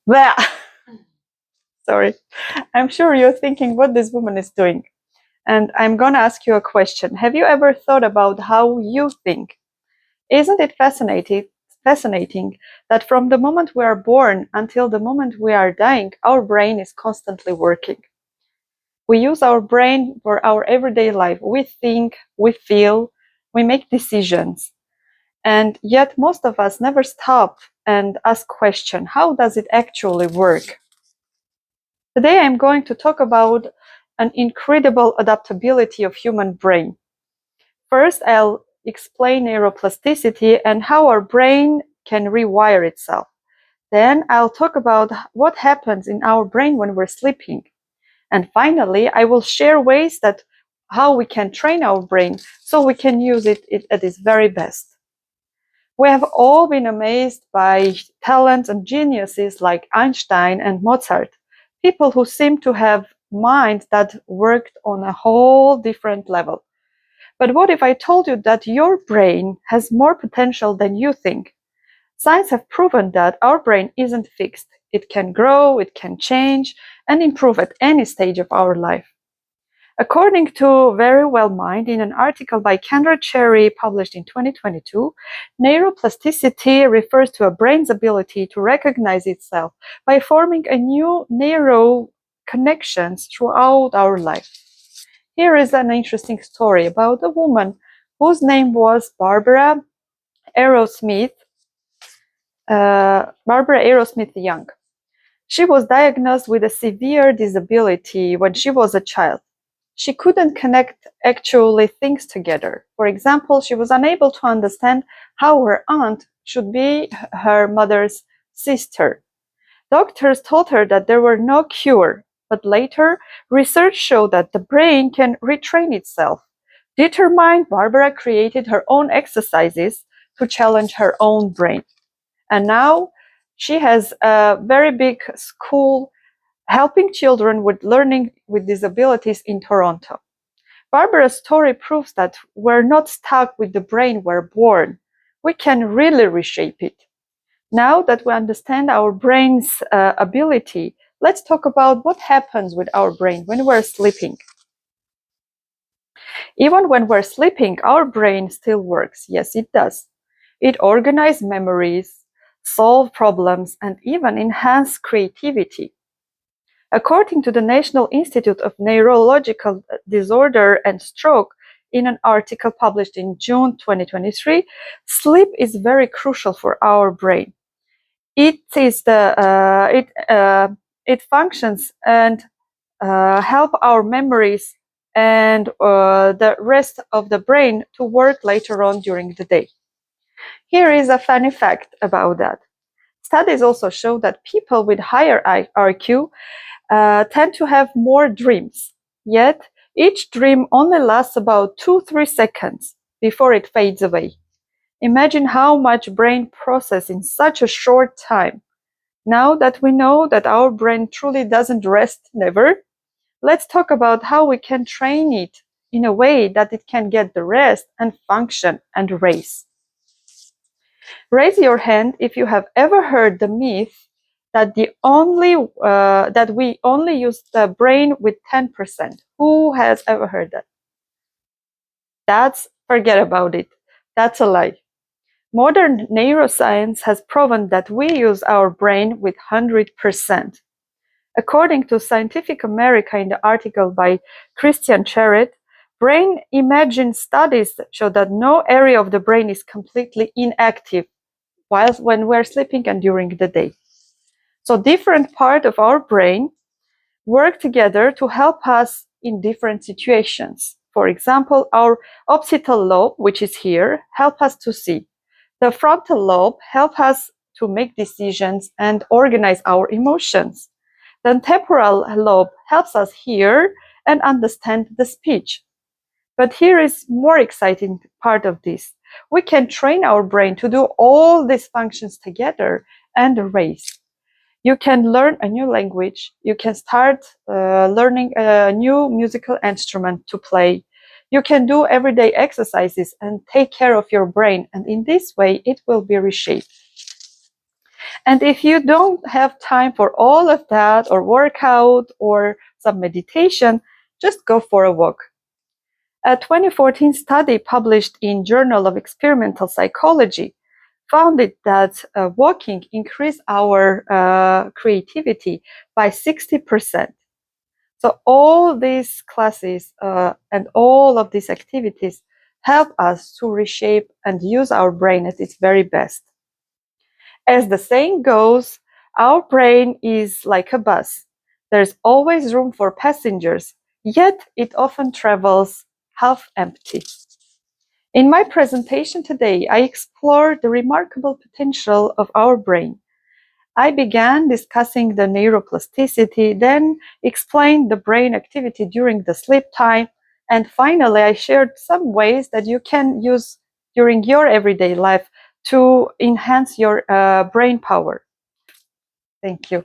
Well, sorry. I'm sure you're thinking what this woman is doing. And I'm going to ask you a question. Have you ever thought about how you think? Isn't it fascinating that from the moment we are born until the moment we are dying, our brain is constantly working? We use our brain for our everyday life. We think, we feel, we make decisions. And yet most of us never stop and ask question, how does it actually work? Today I'm going to talk about an incredible adaptability of human brain. First, I'll explain neuroplasticity and how our brain can rewire itself. Then I'll talk about what happens in our brain when we're sleeping. And finally, I will share ways that how we can train our brain so we can use it at its very best. We have all been amazed by talents and geniuses like Einstein and Mozart, people who seem to have minds that worked on a whole different level. But what if I told you that your brain has more potential than you think? Science have proven that our brain isn't fixed. It can grow, it can change, and improve at any stage of our life. According to Very Well Mind, in an article by Kendra Cherry published in 2022, neuroplasticity refers to a brain's ability to recognize itself by forming a new neural connections throughout our life. Here is an interesting story about a woman whose name was Barbara Aerosmith Young. She was diagnosed with a severe disability when she was a child. She couldn't connect actually things together. For example, she was unable to understand how her aunt should be her mother's sister. Doctors told her that there were no cure, but later research showed that the brain can retrain itself. Determined, Barbara created her own exercises to challenge her own brain. And now she has a very big school helping children with learning with disabilities in Toronto. Barbara's story proves that we're not stuck with the brain we're born. We can really reshape it. Now that we understand our brain's ability, let's talk about what happens with our brain when we're sleeping. Even when we're sleeping, our brain still works. Yes, it does. It organizes memories, solves problems, and even enhances creativity. According to the National Institute of Neurological Disorder and Stroke, in an article published in June 2023, sleep is very crucial for our brain. It functions and help our memories and the rest of the brain to work later on during the day. Here is a funny fact about that. Studies also show that people with higher IQ tend to have more dreams. Yet, each dream only lasts about 2-3 seconds before it fades away. Imagine how much brain processes in such a short time. Now that we know that our brain truly doesn't rest never, let's talk about how we can train it in a way that it can get the rest and function and race. Raise your hand if you have ever heard the myth that we only use the brain with 10%. Who has ever heard that? Forget about it. That's a lie. Modern neuroscience has proven that we use our brain with 100%. According to Scientific American in the article by Christian Charret, brain imaging studies show that no area of the brain is completely inactive when we're sleeping and during the day. So different parts of our brain work together to help us in different situations. For example, our occipital lobe, which is here, help us to see. The frontal lobe helps us to make decisions and organize our emotions. The temporal lobe helps us hear and understand the speech. But here is more exciting part of this. We can train our brain to do all these functions together and raise. You can learn a new language. You can start learning a new musical instrument to play. You can do everyday exercises and take care of your brain. And in this way, it will be reshaped. And if you don't have time for all of that, or workout, or some meditation, just go for a walk. A 2014 study published in Journal of Experimental Psychology found that walking increased our creativity by 60%. So all these classes and all of these activities help us to reshape and use our brain at its very best. As the saying goes, our brain is like a bus. There's always room for passengers, yet it often travels half empty. In my presentation today, I explored the remarkable potential of our brain. I began discussing the neuroplasticity, then explained the brain activity during the sleep time, and finally I shared some ways that you can use during your everyday life to enhance your brain power. Thank you.